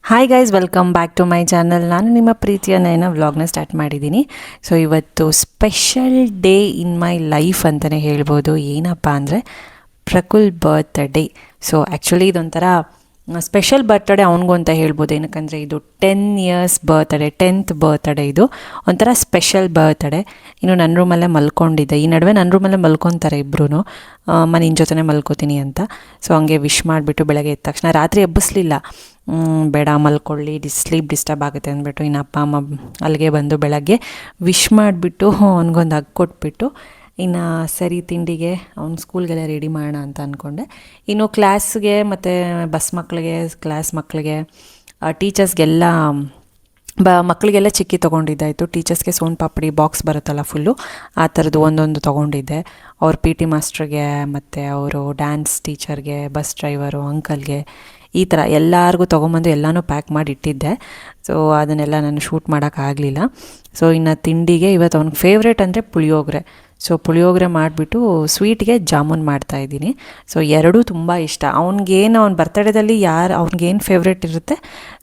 Hi guys, welcome back to my channel. ನಾನು ನಿಮ್ಮ ಪ್ರೀತಿಯ ನಯನ ವ್ಲಾಗ್ನ ಸ್ಟಾರ್ಟ್ ಮಾಡಿದ್ದೀನಿ. ಸೊ ಇವತ್ತು special day in my life ಅಂತಲೇ ಹೇಳ್ಬೋದು. ಏನಪ್ಪ ಅಂದರೆ ಪ್ರಕುಲ್ ಬರ್ತ್ಡೇ. ಸೊ ಆ್ಯಕ್ಚುಲಿ ಇದೊಂಥರ ಸ್ಪೆಷಲ್ ಬರ್ತ್ಡೇ ಅವನಿಗೂ ಅಂತ ಹೇಳ್ಬೋದು. ಏನಕ್ಕಂದರೆ ಇದು 10 ಇಯರ್ಸ್ ಬರ್ತ್ಡೇ, 10th ಬರ್ತ್ಡೇ. ಇದು ಒಂಥರ ಸ್ಪೆಷಲ್ ಬರ್ತ್ಡೇ. ಇನ್ನು ನನ್ನ ರೂಮಲ್ಲೇ ಮಲ್ಕೊಂಡಿದ್ದೆ. ಈ ನಡುವೆ ನನ್ನ ರೂಮಲ್ಲೇ ಮಲ್ಕೊತಾರೆ ಇಬ್ಬರೂ, ನಿನ್ನ ಜೊತೆನೇ ಮಲ್ಕೋತೀನಿ ಅಂತ. ಸೊ ಹಂಗೆ ವಿಶ್ ಮಾಡಿಬಿಟ್ಟು ಬೆಳಗ್ಗೆ ಎದ್ದ ತಕ್ಷಣ ರಾತ್ರಿ ಎಬ್ಬಿಸ್ಲಿಲ್ಲ. ಬೇಡ ಮಲ್ಕೊಳ್ಳಿ, ಸ್ಲೀಪ್ ಡಿಸ್ಟರ್ಬ್ ಆಗುತ್ತೆ ಅಂದ್ಬಿಟ್ಟು ಇನ್ನು ಅಪ್ಪ ಅಮ್ಮ ಅಲ್ಲಿಗೆ ಬಂದು ಬೆಳಗ್ಗೆ ವಿಶ್ ಮಾಡಿಬಿಟ್ಟು ಅವ್ನಿಗೊಂದು ಹಗ್ ಕೊಟ್ಬಿಟ್ಟು ಇನ್ನು ಸರಿ ತಿಂಡಿಗೆ ಅವ್ನು ಸ್ಕೂಲ್ಗೆಲ್ಲ ರೆಡಿ ಮಾಡೋಣ ಅಂತ ಅಂದ್ಕೊಂಡೆ. ಇನ್ನು ಕ್ಲಾಸ್ಗೆ ಮತ್ತು ಬಸ್ ಮಕ್ಕಳಿಗೆ, ಕ್ಲಾಸ್ ಮಕ್ಕಳಿಗೆ, ಟೀಚರ್ಸ್ಗೆಲ್ಲ ಮಕ್ಕಳಿಗೆಲ್ಲ ಚಿಕ್ಕಿ ತೊಗೊಂಡಿದ್ದಾಯಿತು. ಟೀಚರ್ಸ್ಗೆ ಸೋನ್ ಪಾಪಡಿ ಬಾಕ್ಸ್ ಬರುತ್ತಲ್ಲ ಫುಲ್ಲು, ಆ ಥರದ್ದು ಒಂದೊಂದು ತೊಗೊಂಡಿದ್ದೆ. ಅವ್ರ PT ಮಾಸ್ಟ್ರಿಗೆ ಮತ್ತು ಅವರು ಡ್ಯಾನ್ಸ್ ಟೀಚರ್ಗೆ, ಬಸ್ ಡ್ರೈವರು ಅಂಕಲ್ಗೆ, ಈ ಥರ ಎಲ್ಲರಿಗೂ ತೊಗೊಂಬಂದು ಎಲ್ಲನೂ ಪ್ಯಾಕ್ ಮಾಡಿ ಇಟ್ಟಿದ್ದೆ. ಸೊ ಅದನ್ನೆಲ್ಲ ನಾನು ಶೂಟ್ ಮಾಡೋಕ್ಕಾಗಲಿಲ್ಲ. ಸೊ ಇನ್ನು ತಿಂಡಿಗೆ ಇವತ್ತು ಅವ್ನಿಗೆ ಫೇವ್ರೇಟ್ ಅಂದರೆ ಪುಳಿಯೋಗರೆ. ಸೊ ಪುಳಿಯೋಗರೆ ಮಾಡಿಬಿಟ್ಟು ಸ್ವೀಟ್ಗೆ ಜಾಮೂನ್ ಮಾಡ್ತಾಯಿದ್ದೀನಿ. ಸೊ ಎರಡೂ ತುಂಬ ಇಷ್ಟ ಅವ್ನಿಗೇನು, ಅವ್ನ ಬರ್ತಡೇದಲ್ಲಿ ಅವ್ನಿಗೇನು ಫೇವ್ರೇಟ್ ಇರುತ್ತೆ,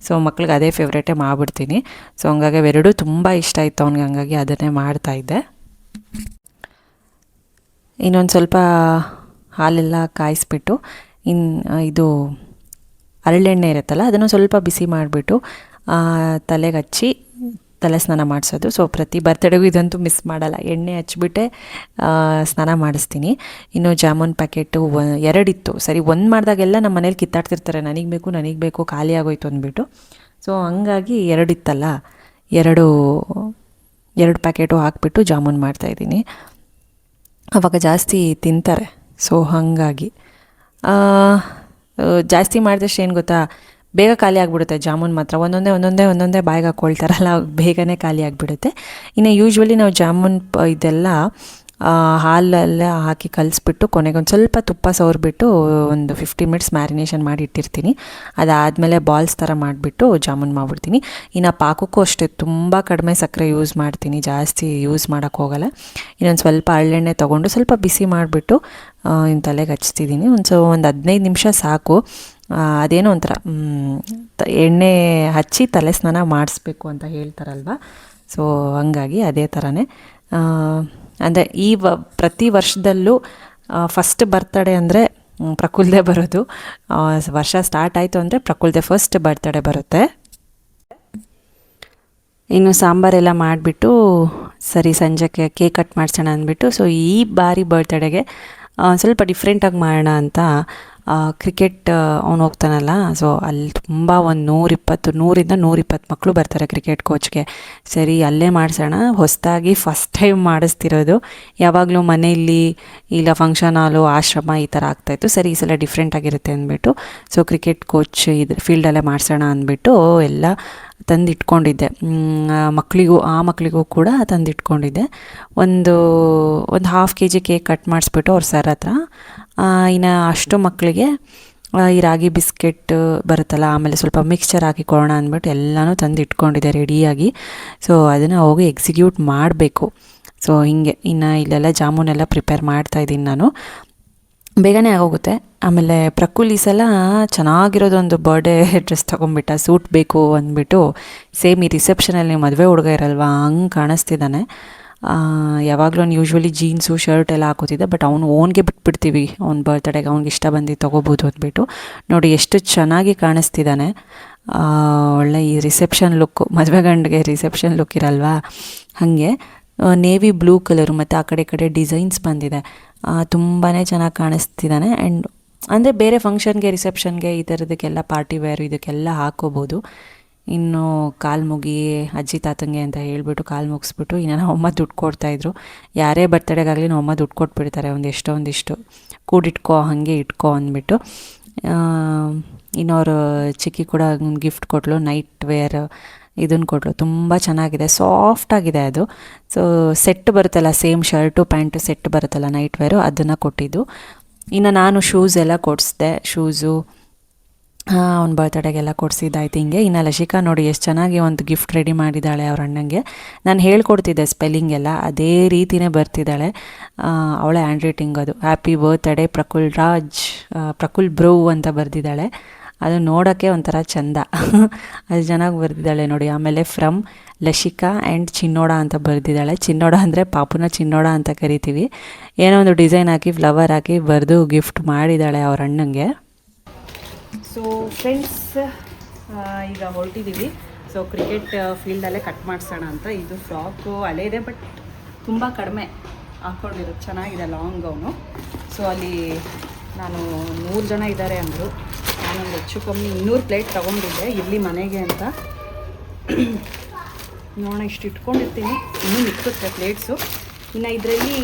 ಸೊ ಮಕ್ಳಿಗೆ ಅದೇ ಫೇವ್ರೇಟೇ ಮಾಡಿಬಿಡ್ತೀನಿ. ಸೊ ಹಂಗಾಗಿ ಎರಡೂ ತುಂಬ ಇಷ್ಟ ಆಯಿತು ಅವ್ನಿಗೆ, ಹಂಗಾಗಿ ಅದನ್ನೇ ಮಾಡ್ತಾಯಿದ್ದೆ. ಇನ್ನೊಂದು ಸ್ವಲ್ಪ ಹಾಲೆಲ್ಲ ಕಾಯಿಸ್ಬಿಟ್ಟು ಇದು ಹರಳೆಣ್ಣೆ ಇರುತ್ತಲ್ಲ ಅದನ್ನು ಸ್ವಲ್ಪ ಬಿಸಿ ಮಾಡಿಬಿಟ್ಟು ತಲೆಗೆ ಹಚ್ಚಿ ತಲೆ ಸ್ನಾನ ಮಾಡಿಸೋದು. ಸೊ ಪ್ರತಿ ಬರ್ತ್ಡೇಗೂ ಇದಂತೂ ಮಿಸ್ ಮಾಡಲ್ಲ, ಎಣ್ಣೆ ಹಚ್ಬಿಟ್ಟೆ ಸ್ನಾನ ಮಾಡಿಸ್ತೀನಿ. ಇನ್ನು ಜಾಮೂನ್ ಪ್ಯಾಕೆಟು ಎರಡಿತ್ತು. ಸರಿ, ಒಂದು ಮಾಡಿದಾಗೆಲ್ಲ ನಮ್ಮ ಮನೇಲಿ ಕಿತ್ತಾಡ್ತಿರ್ತಾರೆ, ನನಗೆ ಬೇಕು ಖಾಲಿ ಆಗೋಯ್ತು ಅಂದ್ಬಿಟ್ಟು. ಸೊ ಹಂಗಾಗಿ ಎರಡಿತ್ತಲ್ಲ, ಎರಡು ಪ್ಯಾಕೆಟು ಹಾಕ್ಬಿಟ್ಟು ಜಾಮೂನ್ ಮಾಡ್ತಾಯಿದ್ದೀನಿ. ಆವಾಗ ಜಾಸ್ತಿ ತಿಂತಾರೆ. ಸೊ ಹಾಗಾಗಿ ಜಾಸ್ತಿ ಮಾಡಿದಷ್ಟು ಏನು ಗೊತ್ತಾ, ಬೇಗ ಖಾಲಿ ಆಗಿಬಿಡುತ್ತೆ ಜಾಮೂನ್ ಮಾತ್ರ. ಒಂದೊಂದೇ ಬಾಯಿಗೆ ಹಾಕ್ಕೊಳ್ತಾರಲ್ಲ, ಬೇಗನೆ ಖಾಲಿ ಆಗಿಬಿಡುತ್ತೆ. ಇನ್ನು ಯೂಶ್ವಲಿ ನಾವು ಜಾಮೂನ್ ಇದೆಲ್ಲ ಹಾಲೆಲ್ಲ ಹಾಕಿ ಕಲಿಸ್ಬಿಟ್ಟು ಕೊನೆಗೊಂದು ಸ್ವಲ್ಪ ತುಪ್ಪ ಸವರ್ಬಿಟ್ಟು ಒಂದು 50 ಮಿನಿಟ್ಸ್ ಮ್ಯಾರಿನೇಷನ್ ಮಾಡಿ ಇಟ್ಟಿರ್ತೀನಿ. ಅದಾದಮೇಲೆ ಬಾಲ್ಸ್ ಥರ ಮಾಡಿಬಿಟ್ಟು ಜಾಮೂನ್ ಮಾಡಿಬಿಡ್ತೀನಿ. ಇನ್ನು ಪಾಕಕ್ಕೂ ಅಷ್ಟೇ ತುಂಬ ಕಡಿಮೆ ಸಕ್ಕರೆ ಯೂಸ್ ಮಾಡ್ತೀನಿ, ಜಾಸ್ತಿ ಯೂಸ್ ಮಾಡೋಕ್ಕೆ ಹೋಗಲ್ಲ. ಇನ್ನೊಂದು ಸ್ವಲ್ಪ ಹರಳೆಣ್ಣೆ ತೊಗೊಂಡು ಸ್ವಲ್ಪ ಬಿಸಿ ಮಾಡಿಬಿಟ್ಟು ಇನ್ನು ತಲೆಗೆ ಹಚ್ತಿದ್ದೀನಿ. ಒಂದು 15 ನಿಮಿಷ ಸಾಕು. ಅದೇನೋ ಒಂಥರ ಎಣ್ಣೆ ಹಚ್ಚಿ ತಲೆ ಸ್ನಾನ ಮಾಡಿಸ್ಬೇಕು ಅಂತ ಹೇಳ್ತಾರಲ್ವ. ಸೊ ಹಂಗಾಗಿ ಅದೇ ಥರನೇ ಅಂದರೆ ಪ್ರತಿ ವರ್ಷದಲ್ಲೂ ಫಸ್ಟ್ ಬರ್ತಡೇ ಅಂದರೆ ಪ್ರಕುಲ್ದೇ ಬರೋದು. ವರ್ಷ ಸ್ಟಾರ್ಟ್ ಆಯಿತು ಅಂದರೆ ಪ್ರಕುಲ್ದೇ ಫಸ್ಟ್ ಬರ್ತಡೇ ಬರುತ್ತೆ. ಇನ್ನು ಸಾಂಬಾರೆಲ್ಲ ಮಾಡಿಬಿಟ್ಟು ಸರಿ ಸಂಜೆಗೆ ಕೇಕ್ ಕಟ್ ಮಾಡಿಸೋಣ ಅಂದ್ಬಿಟ್ಟು, ಸೊ ಈ ಬಾರಿ ಬರ್ತ್ಡೇಗೆ ಸ್ವಲ್ಪ ಡಿಫ್ರೆಂಟಾಗಿ ಮಾಡೋಣ ಅಂತ ಕ್ರಿಕೆಟ್ ಅವನು ಹೋಗ್ತಾನಲ್ಲ, ಸೊ ಅಲ್ಲಿ ತುಂಬ ಒಂದು 100-120 ಮಕ್ಕಳು ಬರ್ತಾರೆ ಕ್ರಿಕೆಟ್ ಕೋಚ್ಗೆ. ಸರಿ ಅಲ್ಲೇ ಮಾಡಿಸೋಣ, ಹೊಸದಾಗಿ ಫಸ್ಟ್ ಟೈಮ್ ಮಾಡಿಸ್ತಿರೋದು. ಯಾವಾಗಲೂ ಮನೆಯಲ್ಲಿ ಇಲ್ಲ ಫಂಕ್ಷನ್ ಹಾಲು, ಆಶ್ರಮ ಈ ಥರ ಆಗ್ತಾಯಿತ್ತು. ಸರಿ ಈ ಸಲ ಡಿಫ್ರೆಂಟಾಗಿರುತ್ತೆ ಅಂದ್ಬಿಟ್ಟು ಸೊ ಕ್ರಿಕೆಟ್ ಕೋಚ್ ಫೀಲ್ಡಲ್ಲೇ ಮಾಡಿಸೋಣ ಅಂದ್ಬಿಟ್ಟು ಎಲ್ಲ ತಂದಿಟ್ಕೊಂಡಿದ್ದೆ. ಮಕ್ಕಳಿಗೂ ಕೂಡ ತಂದಿಟ್ಕೊಂಡಿದ್ದೆ. ಒಂದು 1/2 kg ಕೇಕ್ ಕಟ್ ಮಾಡಿಸ್ಬಿಟ್ಟು ಅವ್ರ ಸರ್ ಹತ್ರ, ಇನ್ನು ಅಷ್ಟು ಮಕ್ಕಳಿಗೆ ಈ ರಾಗಿ ಬಿಸ್ಕೆಟ್ ಬರುತ್ತಲ್ಲ, ಆಮೇಲೆ ಸ್ವಲ್ಪ ಮಿಕ್ಸ್ಚರ್ ಹಾಕಿ ಕೊಡೋಣ ಅಂದ್ಬಿಟ್ಟು ಎಲ್ಲನೂ ತಂದಿಟ್ಕೊಂಡಿದ್ದೆ ರೆಡಿಯಾಗಿ. ಸೊ ಅದನ್ನು ಹೋಗಿ ಎಕ್ಸಿಕ್ಯೂಟ್ ಮಾಡಬೇಕು. ಸೊ ಹೀಗೆ ಇನ್ನು ಇಲ್ಲೆಲ್ಲ ಜಾಮೂನೆಲ್ಲ ಪ್ರಿಪೇರ್ ಮಾಡ್ತಾಯಿದ್ದೀನಿ ನಾನು. ಬೇಗನೆ ಆಗೋಗುತ್ತೆ. ಆಮೇಲೆ ಪ್ರಕುಲ್ ಈ ಸಲ ಚೆನ್ನಾಗಿರೋದೊಂದು ಬರ್ಡೇ ಡ್ರೆಸ್ ತೊಗೊಂಡ್ಬಿಟ್ಟ, ಸೂಟ್ ಬೇಕು ಅಂದ್ಬಿಟ್ಟು. ಸೇಮ್ ಈ ರಿಸೆಪ್ಷನಲ್ಲಿ ಮದುವೆ ಹುಡುಗ ಇರಲ್ವ, ಹಂಗೆ ಕಾಣಿಸ್ತಿದ್ದಾನೆ. ಯಾವಾಗಲೂ ಯೂಶ್ವಲಿ ಜೀನ್ಸು ಶರ್ಟ್ ಎಲ್ಲ ಹಾಕೋತಿದ್ದೆ, ಬಟ್ ಓನ್ಗೆ ಬಿಟ್ಬಿಡ್ತೀವಿ, ಅವ್ನ ಬರ್ತ್ಡೇಗೆ ಅವ್ನಿಗೆ ಇಷ್ಟ ಬಂದು ತೊಗೋಬೋದು ಅಂದ್ಬಿಟ್ಟು. ನೋಡಿ ಎಷ್ಟು ಚೆನ್ನಾಗಿ ಕಾಣಿಸ್ತಿದ್ದಾನೆ. ಒಳ್ಳೆ ಈ ರಿಸೆಪ್ಷನ್ ಲುಕ್ಕು, ಮದುವೆ ಗಂಡಿಗೆ ರಿಸೆಪ್ಷನ್ ಲುಕ್ ಇರಲ್ವಾ, ಹಾಗೆ ನೇವಿ ಬ್ಲೂ ಕಲರು ಮತ್ತು ಆ ಕಡೆ ಡಿಸೈನ್ಸ್ ಬಂದಿದೆ. ತುಂಬಾ ಚೆನ್ನಾಗಿ ಕಾಣಿಸ್ತಿದ್ದಾನೆ. ಆ್ಯಂಡ್ ಅಂದರೆ ಬೇರೆ ಫಂಕ್ಷನ್ಗೆ, ರಿಸೆಪ್ಷನ್ಗೆ ಈ ಥರದಕ್ಕೆಲ್ಲ ಪಾರ್ಟಿ ವೇರು ಇದಕ್ಕೆಲ್ಲ ಹಾಕೋಬೋದು. ಇನ್ನು ಕಾಲು ಮುಗಿ ಅಜ್ಜಿ ತಾತಂಗೆ ಅಂತ ಹೇಳ್ಬಿಟ್ಟು ಕಾಲು ಮುಗಿಸ್ಬಿಟ್ಟು ಇನ್ನು ನಮ್ಮ ಅಮ್ಮ ದುಡ್ಡು ಕೊಡ್ತಾಯಿದ್ರು. ಯಾರೇ ಬರ್ತಡೇಗಾಗಲಿ ನಮ್ಮ ಅಮ್ಮ ದುಡ್ಡು ಕೊಟ್ಬಿಡ್ತಾರೆ, ಒಂದಿಷ್ಟು ಕೂಡಿಟ್ಕೋ ಹಾಗೆ ಇಟ್ಕೋ ಅಂದ್ಬಿಟ್ಟು. ಇನ್ನೋರು ಚಿಕ್ಕಿ ಕೂಡ ಗಿಫ್ಟ್ ಕೊಟ್ಟಳು, ನೈಟ್ ವೇರ್ ಇದನ್ನು ಕೊಟ್ಟಳು. ತುಂಬ ಚೆನ್ನಾಗಿದೆ, ಸಾಫ್ಟಾಗಿದೆ ಅದು. ಸೊ ಸೆಟ್ ಬರುತ್ತಲ್ಲ, ಸೇಮ್ ಶರ್ಟು ಪ್ಯಾಂಟು ಸೆಟ್ ಬರುತ್ತಲ್ಲ ನೈಟ್ ವೇರು, ಅದನ್ನು ಕೊಟ್ಟಿದ್ದು. ಇನ್ನು ನಾನು ಶೂಸ್ ಎಲ್ಲ ಕೊಡಿಸ್ದೆ, ಶೂಸು ಅವ್ನ ಬರ್ತ್ಡೇಗೆಲ್ಲ ಕೊಡಿಸಿದ್ದಾಯ್ತು. ಹಿಂಗೆ ಇನ್ನು ಲಶಿಕಾ ನೋಡಿ ಎಷ್ಟು ಚೆನ್ನಾಗಿ ಒಂದು ಗಿಫ್ಟ್ ರೆಡಿ ಮಾಡಿದ್ದಾಳೆ ಅವ್ರ ಅಣ್ಣಂಗೆ. ನಾನು ಹೇಳ್ಕೊಡ್ತಿದ್ದೆ ಸ್ಪೆಲ್ಲಿಂಗ್ ಎಲ್ಲ, ಅದೇ ರೀತಿಯೇ ಬರ್ತಿದ್ದಾಳೆ. ಅವಳೇ ಹ್ಯಾಂಡ್ ರೈಟಿಂಗ್ ಅದು. ಹ್ಯಾಪಿ ಬರ್ತ್ಡೇ ಪ್ರಕುಲ್ ಬ್ರೋ ಅಂತ ಬರೆದಿದ್ದಾಳೆ. ಅದು ನೋಡೋಕ್ಕೆ ಒಂಥರ ಚೆಂದ. ಅದು ಚೆನ್ನಾಗಿ ಬರೆದಿದ್ದಾಳೆ ನೋಡಿ. ಆಮೇಲೆ ಫ್ರಮ್ ಲಶಿಕಾ ಆ್ಯಂಡ್ ಚಿನ್ನೋಡ ಅಂತ ಬರೆದಿದ್ದಾಳೆ. ಚಿನ್ನೋಡ ಅಂದರೆ ಪಾಪುನ ಚಿನ್ನೋಡ ಅಂತ ಕರಿತೀವಿ. ಏನೋ ಒಂದು ಡಿಸೈನ್ ಹಾಕಿ ಫ್ಲವರ್ ಹಾಕಿ ಬರೆದು ಗಿಫ್ಟ್ ಮಾಡಿದ್ದಾಳೆ ಅವ್ರ ಅಣ್ಣಂಗೆ. ಸೊ ಫ್ರೆಂಡ್ಸ್, ಈಗ ಹೊರಟಿದ್ದೀವಿ. ಸೊ ಕ್ರಿಕೆಟ್ ಫೀಲ್ಡಲ್ಲೇ ಕಟ್ ಮಾಡಿಸೋಣ ಅಂತ. ಇದು ಫ್ರಾಕು ಹಳೇ ಇದೆ, ಬಟ್ ತುಂಬ ಕಡಿಮೆ ಹಾಕ್ಕೊಂಡಿರೋದು, ಚೆನ್ನಾಗಿದೆ ಲಾಂಗ್ ಗೌನು. ಸೊ ಅಲ್ಲಿ ನಾನು 100 ಜನ ಇದ್ದಾರೆ ಅಂದರು. ನಾನೊಂದು ಹೆಚ್ಚು ಕಮ್ಮಿ 200 ಪ್ಲೇಟ್ ತೊಗೊಂಡಿದ್ದೆ ಇಲ್ಲಿ ಮನೆಗೆ ಅಂತ. ನೋಡೋಣ, ಇಷ್ಟು ಇಟ್ಕೊಂಡಿರ್ತೀನಿ, ಇನ್ನೂ ಮಿಕ್ಕುತ್ತೆ ಪ್ಲೇಟ್ಸು. ಇನ್ನು ಇದರಲ್ಲಿ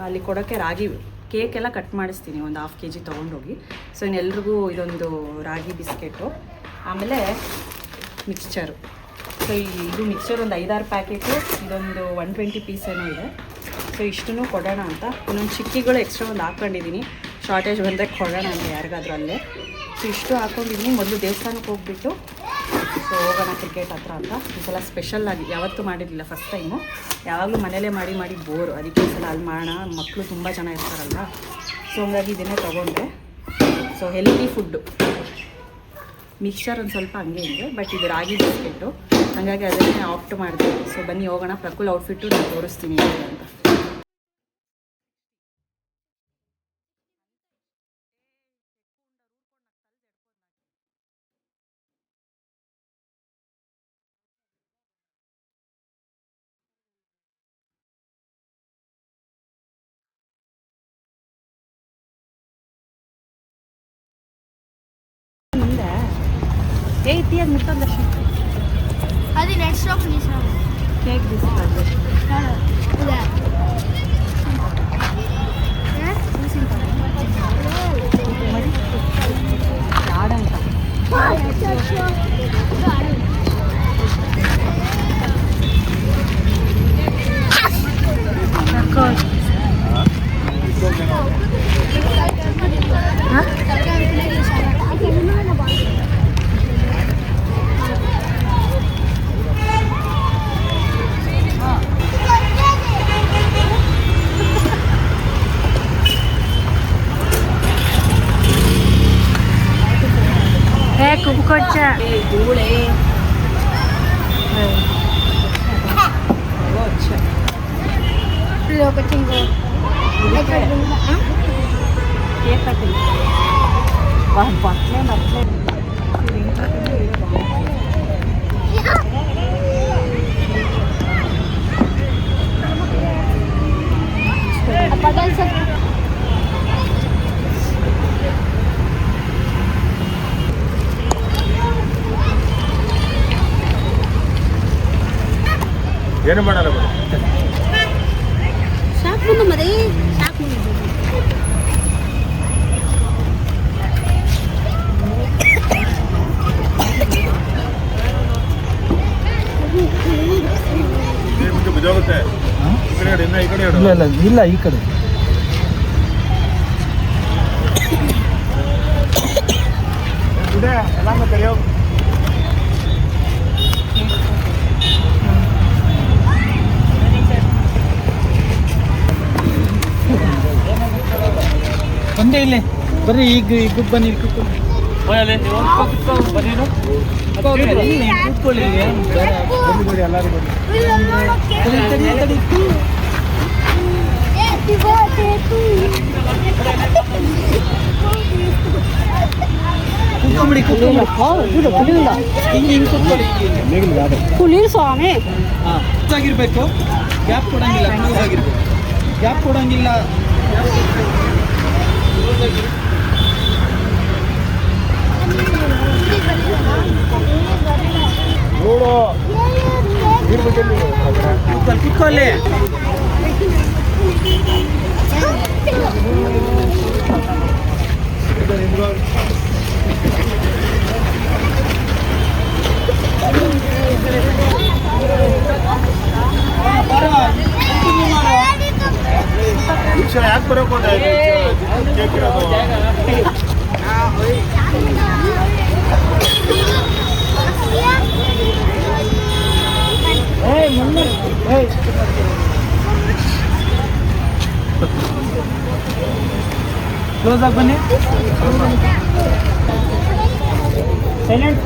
ಅಲ್ಲಿ ಕೊಡೋಕ್ಕೆ ರಾಗಿ ಕೇಕ್ ಎಲ್ಲ ಕಟ್ ಮಾಡಿಸ್ತೀನಿ, ಒಂದು 1/2 kg ತೊಗೊಂಡೋಗಿ. ಸೊ ಇನ್ನೆಲ್ರಿಗೂ ಇದೊಂದು ರಾಗಿ ಬಿಸ್ಕೆಟು, ಆಮೇಲೆ ಮಿಕ್ಸ್ಚರು. ಸೊ ಇದು ಮಿಕ್ಸ್ಚರ್ ಒಂದು 5-6 ಪ್ಯಾಕೆಟು, ಇದೊಂದು 120 ಪೀಸ್ ಏನೋ ಇದೆ. ಸೊ ಇಷ್ಟನ್ನು ಕೊಡೋಣ ಅಂತ. ಇನ್ನೊಂದು ಚಿಕ್ಕಿಗಳು ಎಕ್ಸ್ಟ್ರಾ ಒಂದು ಹಾಕ್ಕೊಂಡಿದ್ದೀನಿ, ಶಾರ್ಟೇಜ್ ಬಂದರೆ ಕೊಡೋಣ ಅಂತ ಯಾರಿಗಾದ್ರೂ ಅಲ್ಲೇ. ಸೊ ಇಷ್ಟು ಹಾಕ್ಕೊಂಡಿದ್ದೀನಿ. ಮೊದಲು ದೇವಸ್ಥಾನಕ್ಕೆ ಹೋಗ್ಬಿಟ್ಟು ಸೊ ಹೋಗೋಣ ಕ್ರಿಕೆಟ್ ಹತ್ರ ಅಂತ. ಈ ಸಲ ಸ್ಪೆಷಲ್ಲಾಗಿ ಯಾವತ್ತೂ ಮಾಡಿರಲಿಲ್ಲ, ಫಸ್ಟ್ ಟೈಮು. ಯಾವಾಗಲೂ ಮನೇಲೇ ಮಾಡಿ ಮಾಡಿ ಬೋರು, ಅದಕ್ಕೆ ಈ ಸಲ ಅಲ್ಲಿ ಮಾಡೋಣ. ಮಕ್ಕಳು ತುಂಬ ಜನ ಇರ್ತಾರಲ್ವ, ಸೊ ಹಂಗಾಗಿ ಇದನ್ನೇ ತೊಗೊಂಡೆ. ಸೊ ಹೆಲ್ತಿ ಫುಡ್ಡು, ಮಿಕ್ಸ್ಚರ್ ಒಂದು ಸ್ವಲ್ಪ ಹಂಗೆ ಹಿಂಗೆ, ಬಟ್ ಇದು ರಾಗಿ ಬಿಸ್ಕೆಟು, ಹಾಗಾಗಿ ಅದನ್ನೇ ಆಪ್ಟ್ ಮಾಡಿದೆ. ಸೊ ಬನ್ನಿ ಹೋಗೋಣ. ಪ್ರಕುಲ್ ಔಟ್ಫಿಟ್ಟು ನಾನು ತೋರಿಸ್ತೀನಿ ಅಂತ. ಏತಿಯಾಗಿ ಮುಟ್ಟಂದಷ್ಟು అది నెట్ స్టాప్ తీసాను కేక్ తీసుకోండి. ఆడంట కుక్కొచ్చా ధూళే ಏನು ಮಾಡಲ್ಲ ಸಾಕು ಮರಿ ಸಾಕು. ಬಿದ್ದೋಗುತ್ತೆ. ಈ ಕಡೆ ಇಲ್ಲ ಈ ಕಡೆ ಇದೆ ಎಲ್ಲ ತೆರೆಯೋ. ಒಂದೇ ಇಲ್ಲೇ ಬರ್ರಿ, ಈಗ ಬನ್ನಿ ಕೂತ್ಕೊಳ್ಳಿ. ಎಲ್ಲರೂ ಕೂತ್ಕೊಂಬಿಡಿ ಸ್ವಾಮಿ. ಆಗಿರ್ಬೇಕು, ಗ್ಯಾಪ್ ಕೊಡಂಗಿಲ್ಲ, ಕ್ಲೋಸ್ ಆಗಿರ್ಬೇಕು, ಗ್ಯಾಪ್ ಕೊಡಂಗಿಲ್ಲ. ಕೂತ್ಕೊಳ್ಳಿ. ಯಾಕೆ ಬರೋಕೆ ಕೇಕ್ ಇರೋದು ಕ್ಲೋಸ್ ಆಗಿ ಬನ್ನಿ. ಸೈಲೆಂಟ್.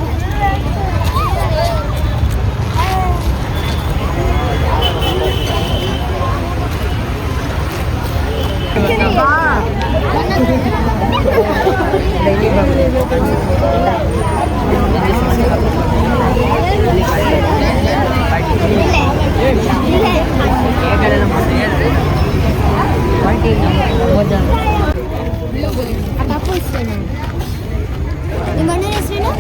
ನಿಮ್ಮ ಅಣ್ಣನ ಹೆಸರೇನು?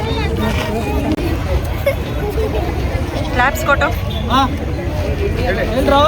ಕ್ಲಾಪ್ಸ್ ಕೊಟ್ಟು ಹಾಂ ಹೇಳ್ರೋ.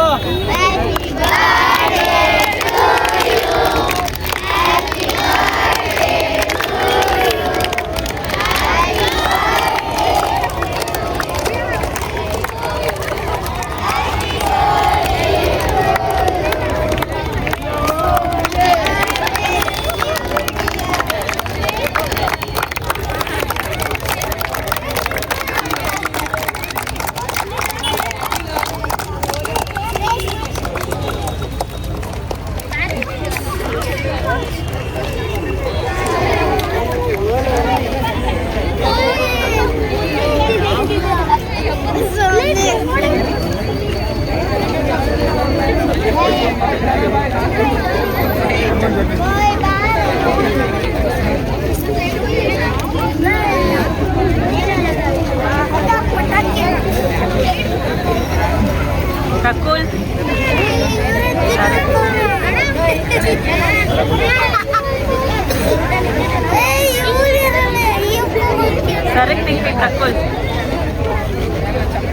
ಕಕುಲ್ ಸರಕ್ ತಿಂಗ್ವಿ ಕಕುಲ್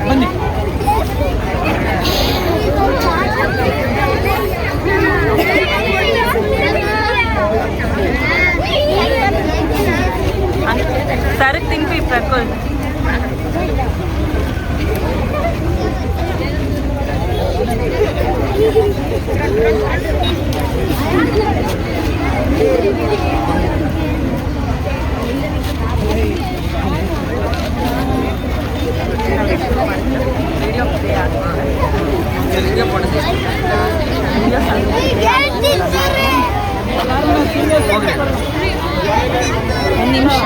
ಬನ್ನಿ. ಸರಕ್ ತಿಂಗ್ವಿ ಪ್ರಕುಲ್ ಒಂದು ನಿಮಿಷ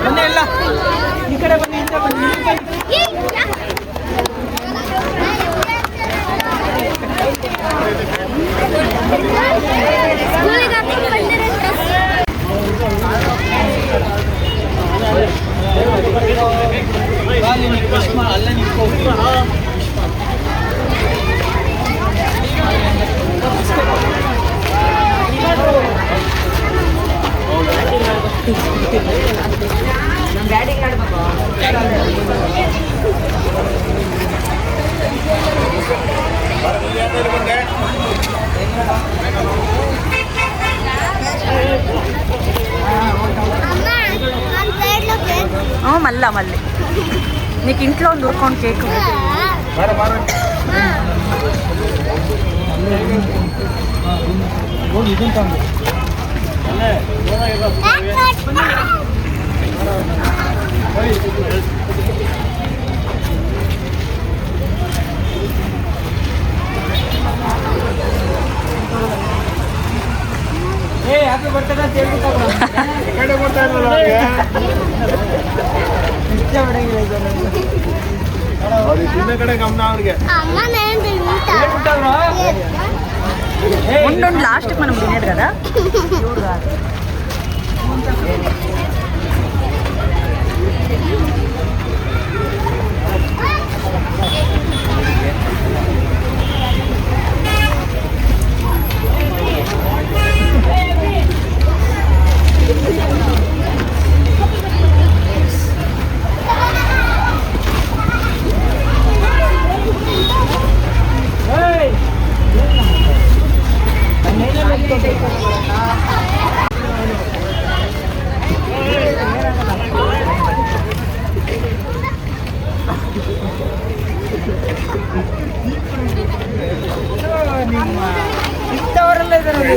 ಬನ್ನಿ ಎಲ್ಲ ಈ ಕಡೆ ಬನ್ನಿ, ಇಂದ ಬನ್ನಿ. ಅಲ್ಲ ನಿಂತ್ಕೊ. ನಮ್ಮ ಬ್ಯಾಟಿಂಗ್ ಆಡ್ಬೇಕು. మళ్ళా మళ్ళీ నీకు ఇంట్లో దొరకని కేక్ హ్యాపీ బర్త్డే ಅಂತ ಹೇಳ್ಬಿಟ್ಟು ಅವ್ರಿಗೆ ತಿನ್ನೋ ಕಡೆ ಗಮನ ಅವ್ರಿಗೆ. ఉండు లాస్ట్కి మనం తినేది కదా. ಇಂಥವರೆಲ್ಲ ಇದ್ದಾರೆ.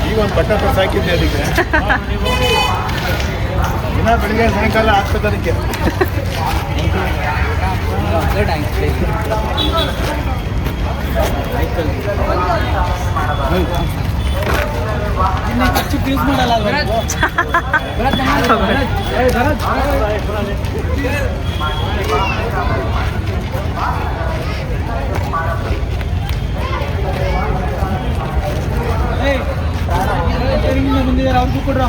ಈಗ ಒಂದು ಬಟ್ಟೆ ಡ್ರೆಸ್ ಹಾಕಿದ್ದೆ ಅದಕ್ಕೆ. ದಿನ ಬೆಳಿಗ್ಗೆ ಸಾಯಂಕಾಲ ಹಾಕ್ಬೇಕು ಅದಕ್ಕೆ. ಹೆಚ್ಚು ಯೂಸ್ ಮಾಡಲ್ಲ ಬಂದಿದ್ದಾರೆ ಅವ್ರಿಗೂ ಕೊಡ್ರ.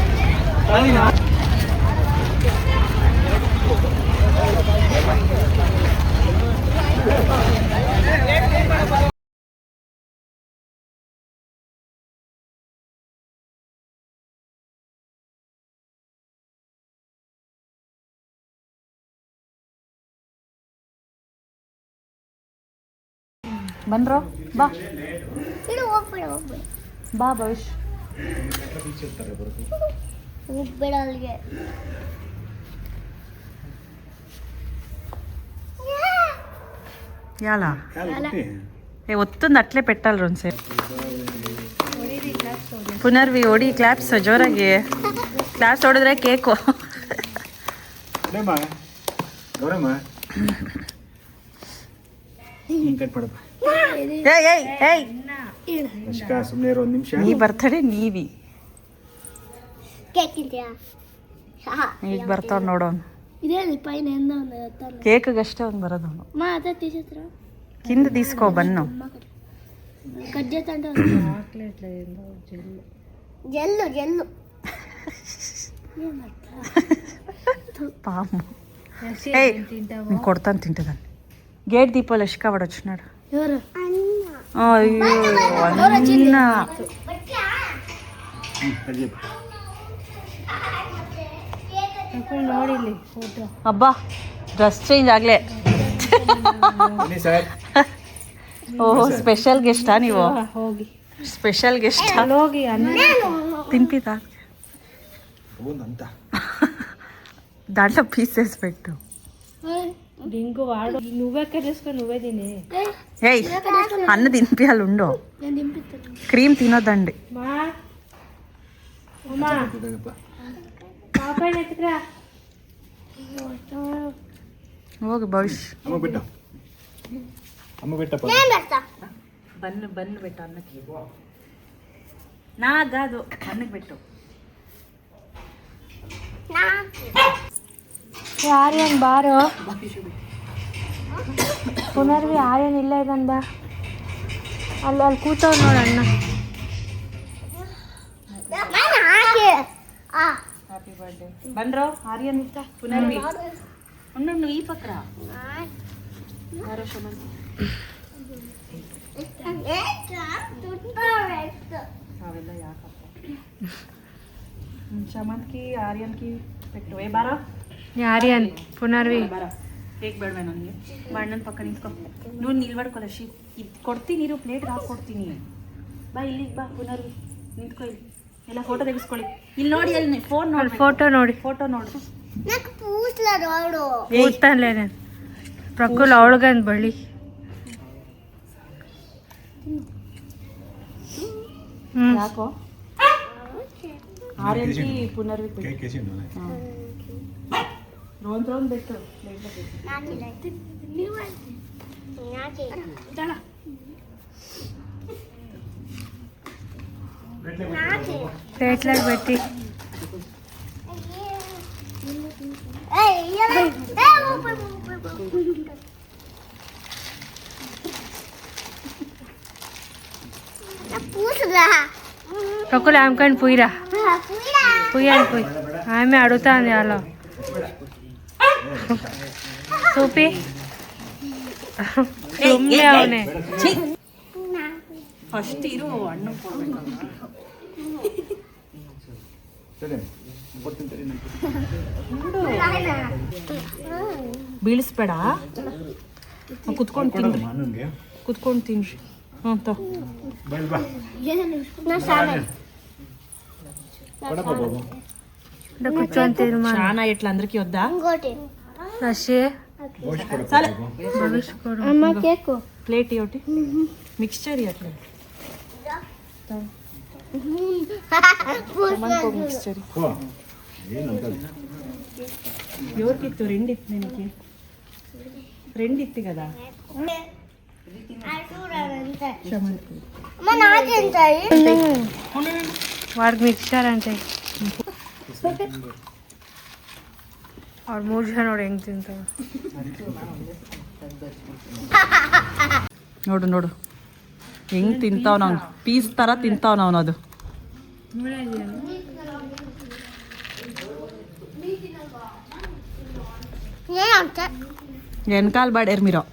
ಬಂದ್ರೋ ಬಾ ಇದು ಹೋಗ್ಬೇಡ ಬಾ ಭವಿಷ್. ಹೋಗ್ಬೇಡ ಅಲ್ಲಿಗೆ. యాలా ఏ ఒత్తుంది అట్లే పెట్టాలి రెండుసేపు. ಪುನರ್ವಿ ಹೊಡಿ ಕ್ಲಾಪ್ಸ್ ಜೋರಾಗಿ. ಕ್ಲಾಪ್ಸ್ ಹೊಡೆದ್ರೆ ಕೇಕು. ಸುಮ್ಮನೆ ಇರೋ ಒಂದು ನಿಮಿಷ. ನೀ ಬರ್ತಡೆ ನೀವಿ ಕೇಕ್ ತಿಂತೀಯಾ? ಈಗ ಬರ್ತಾವ ನೋಡೋನು. ಇದೇನು ಪೈನ ಎಂದ ಕೇಕ್ಗಷ್ಟೇ ಒಂದು ಬರೋದು ಅವನು. మా అదే తీసేత్తరా కింద తీసుకో బన్ను. కట్ చేస్తా జల్లు జల్లు పాము. నేను కొడతాను తింటుందని. గేట్ దీపాలు ఇష్క వాడు వచ్చినాడు. ఎవరు? అయ్యో అన్న ಅಬ್ಬಾ ಡ್ರೆಸ್ ಚೇಂಜ್ ಆಗ್ಲೇ. ಓಹೋ ಸ್ಪೆಷಲ್ ಗೆಸ್ಟಾ ನೀವು? ಸ್ಪೆಷಲ್ ಗೆಸ್ಟ್ తినిపిదా దాంట్లో పీసెస్ పెట్టు. ఇంకో వాడు నువ్వే కట్టేసుకొని నువ్వే తినే. ఏయ్ అన్న తినిపించాలి ఉండో. క్రీమ్ తినొద్దండి. ಹೋಗಿ ಭವಿಷ್. బన్ను బన్ను పెట్టు అన్నకి. నా కాదు అన్నకి పెట్టు. ಆರ್ಯನ್ ಬಾರೋ. ಪುನರ್ವಿ ಆರ್ಯನ್ ಇಲ್ಲ ಇದನ್ ಬಾ. ಅಲ್ಲಿ ಅಲ್ಲಿ ಕೂತವ್ ನೋಡ ಅಣ್ಣ. Happy birthday. బన్రో ఆర్యన్ ఇస్తా. పునర్వి ఉండు నువ్వు ఈ పక్కన. ಅವೆಲ್ಲ ಯಾಕಪ್ಪ. ಶಮಂತ್ಕಿ ಆರ್ಯನ್ಕಿ ಬಿಟ್ಟು ಬಾರ ಆರ್ಯನ್ ಪುನರ್ವಿ ಬಾರ ಕೇಕ್ ಬೇಡವೆ ನನಗೆ ಅಣ್ಣನ ಪಕ್ಕ ನಿಂತ್ಕೊ ನೋಡಿ ನಿಲ್ಬಾಡ್ಕೊಲ್ಲ ಶಿ ಇದು ಕೊಡ್ತೀನಿ ಇರು ಪ್ಲೇಟ್ಗೆ ಹಾಕ್ಕೊಡ್ತೀನಿ ಬಾ ಇಲ್ಲಿಗೆ ಬಾ ಪುನರ್ವಿ ನಿಂತ್ಕೊ ಇಲ್ಲಿ ಎಲ್ಲ ಫೋಟೋ ತೆಗಿಸ್ಕೊಳ್ಳಿ ಇಲ್ಲಿ ನೋಡಿ ಅಲ್ಲಿ ಫೋನ್ ನೋಡಿ ಫೋಟೋ ನೋಡಿ నాకు పూసల రాడు ಕೂತಾನೆ ಪ್ರಕುಲ್ ಅವಳಗಂದ್ ಬಳಿ ಯಾಕೋ ಆರ್ಯನ್ಕಿ ಪುನರ್ವಿ ರೋನ್ ಬಿಟ್ಟು ప్లేట్లకు పెట్టి పూసలా ప్రకుల్ ఆమెకని పోయిరా పోయాను పోయి ఆమె అడుగుతాంది అలా చూపి ಸುಮ್ಮನೆ ಅವನೇ ಫಸ್ಟ್ ಇರು ಅಣ್ಣ ಬೀಳಿಸ್ಬೇಡ ಕುತ್ಕೊಂಡು ತಿನ್ರಿ ಕುತ್ಕೊಂಡು ತಿನ್ರಿ ಹ್ಞೂ ತೋ కూర్చొని తిరుమల చాలా ఎట్లా అందరికి వద్దా ఇంకోటి రషే చాలు అమ్మ కేక్ ప్లేట్ ఒకటి మిక్స్చర్ అట్లా మిక్స్చర్ ఎవరికిತ್ತು రెండిತ್ತು ನಿನಗೆ రెండిತ್ತು కదా అమ్మ నాకేంటాయి వాడికి మిక్స్చర్ అంటే ಅವ್ರು 3 ಜನ ನೋಡಿ ಹೆಂಗೆ ತಿಂತಾವ ನೋಡು ನೋಡು ಹೆಂಗ್ ತಿಂತಾವ್ ನಾವು ಪೀಸ್ ತರ ತಿಂತಾವ್ ನಾವು ಅದು వెనకాల పడారు మీరు